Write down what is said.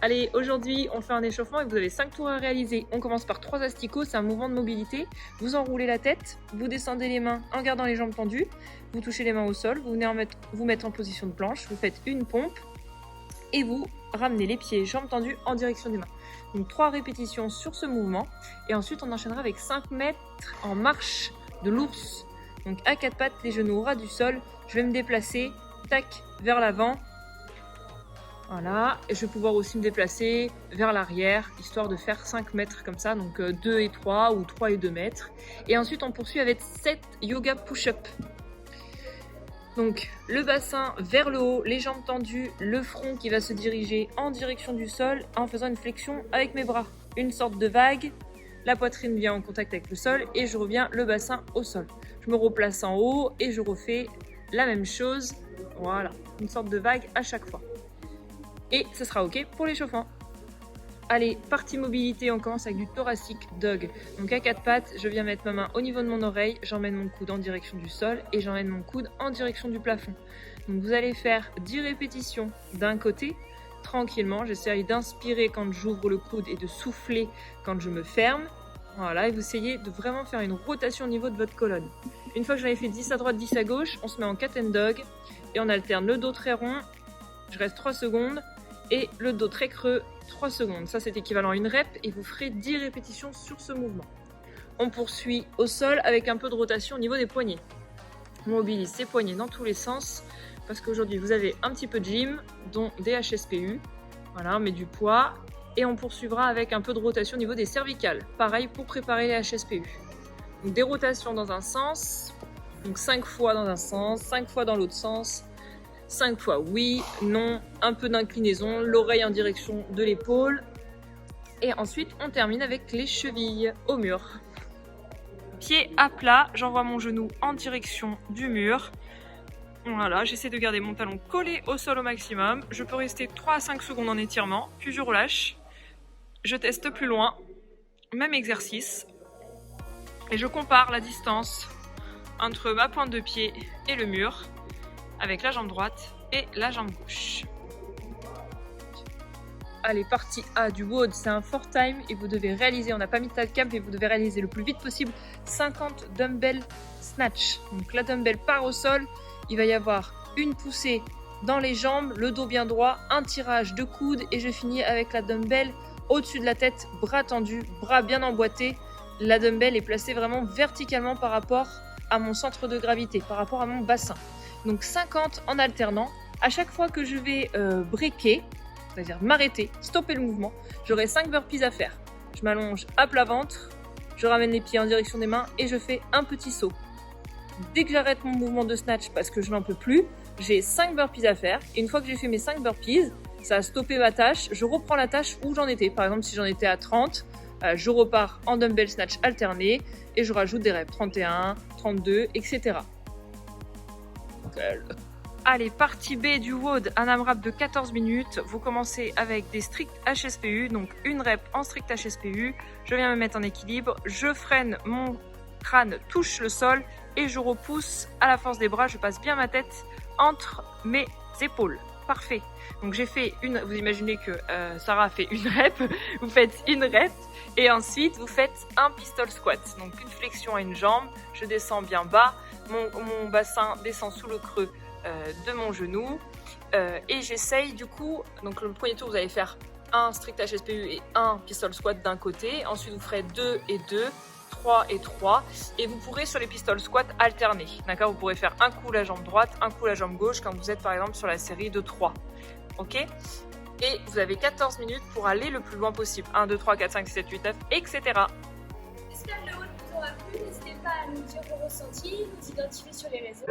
Allez, aujourd'hui, on fait un échauffement et vous avez 5 tours à réaliser. On commence par 3 asticots, c'est un mouvement de mobilité. Vous enroulez la tête, vous descendez les mains en gardant les jambes tendues. Vous touchez les mains au sol, vous venez vous mettre en position de planche. Vous faites une pompe et vous ramenez les pieds, jambes tendues en direction des mains. Donc 3 répétitions sur ce mouvement. Et ensuite, on enchaînera avec 5 mètres en marche de l'ours. Donc à 4 pattes, les genoux au ras du sol. Je vais me déplacer, tac, vers l'avant. Voilà, et je vais pouvoir aussi me déplacer vers l'arrière, histoire de faire 5 mètres comme ça, donc 2 et 3 ou 3 et 2 mètres. Et ensuite, on poursuit avec 7 yoga push-up. Donc, le bassin vers le haut, les jambes tendues, le front qui va se diriger en direction du sol en faisant une flexion avec mes bras. Une sorte de vague, la poitrine vient en contact avec le sol et je reviens le bassin au sol. Je me replace en haut et je refais la même chose. Voilà, une sorte de vague à chaque fois. Et ce sera ok pour l'échauffement. Allez, partie mobilité, on commence avec du thoracic dog. Donc à 4 pattes, je viens mettre ma main au niveau de mon oreille, j'emmène mon coude en direction du sol et j'emmène mon coude en direction du plafond. Donc vous allez faire 10 répétitions d'un côté, tranquillement. J'essaye d'inspirer quand j'ouvre le coude et de souffler quand je me ferme. Voilà, et vous essayez de vraiment faire une rotation au niveau de votre colonne. Une fois que j'en ai fait 10 à droite, 10 à gauche, on se met en cat and dog et on alterne le dos très rond. Je reste 3 secondes. Et le dos très creux, 3 secondes. Ça, c'est équivalent à une rep et vous ferez 10 répétitions sur ce mouvement. On poursuit au sol avec un peu de rotation au niveau des poignets. On mobilise ses poignets dans tous les sens parce qu'aujourd'hui, vous avez un petit peu de gym, dont des HSPU. Voilà, on met du poids et on poursuivra avec un peu de rotation au niveau des cervicales. Pareil pour préparer les HSPU. Donc, des rotations dans un sens, donc 5 fois dans un sens, 5 fois dans l'autre sens. 5 fois oui, non, un peu d'inclinaison, l'oreille en direction de l'épaule. Et ensuite, on termine avec les chevilles au mur. Pied à plat, j'envoie mon genou en direction du mur. Voilà, j'essaie de garder mon talon collé au sol au maximum. Je peux rester 3 à 5 secondes en étirement, puis je relâche. Je teste plus loin, même exercice. Et je compare la distance entre ma pointe de pied et le mur, avec la jambe droite et la jambe gauche. Allez, partie A du WOD, c'est un 4 time et vous devez réaliser, on n'a pas mis de tag cap, mais vous devez réaliser le plus vite possible 50 dumbbell snatch. Donc la dumbbell part au sol, il va y avoir une poussée dans les jambes, le dos bien droit, un tirage de coude et je finis avec la dumbbell au-dessus de la tête, bras tendus, bras bien emboîtés. La dumbbell est placée vraiment verticalement par rapport à mon centre de gravité, par rapport à mon bassin. Donc 50 en alternant. À chaque fois que je vais breaker, c'est-à-dire m'arrêter, stopper le mouvement, j'aurai 5 burpees à faire. Je m'allonge à plat ventre, je ramène les pieds en direction des mains et je fais un petit saut. Dès que j'arrête mon mouvement de snatch parce que je n'en peux plus, j'ai 5 burpees à faire. Et une fois que j'ai fait mes 5 burpees, ça a stoppé ma tâche. Je reprends la tâche où j'en étais. Par exemple, si j'en étais à 30, je repars en dumbbell snatch alterné et je rajoute des reps 31, 32, etc. Allez, partie B du WOD, un AMRAP de 14 minutes. Vous commencez avec des stricts HSPU, donc une rep en strict HSPU. Je viens me mettre en équilibre, je freine, mon crâne touche le sol et je repousse à la force des bras. Je passe bien ma tête entre mes épaules. Parfait. Donc j'ai fait une, vous imaginez que Sarah a fait une rep, vous faites une rep et ensuite vous faites un pistol squat. Donc une flexion à une jambe, je descends bien bas. Mon bassin descend sous le creux de mon genou et j'essaye du coup, donc le premier tour vous allez faire un strict HSPU et un pistol squat d'un côté, ensuite vous ferez 2 et 2, 3 et 3 et vous pourrez sur les pistol squats alterner, d'accord, vous pourrez faire un coup la jambe droite, un coup la jambe gauche quand vous êtes par exemple sur la série de 3, ok, et vous avez 14 minutes pour aller le plus loin possible, 1, 2, 3, 4, 5, 6, 7, 8, 9, etc. J'espère que le WOD vous aura plu, n'hésitez pas à nous dire vos ressentis, nous identifier sur les réseaux.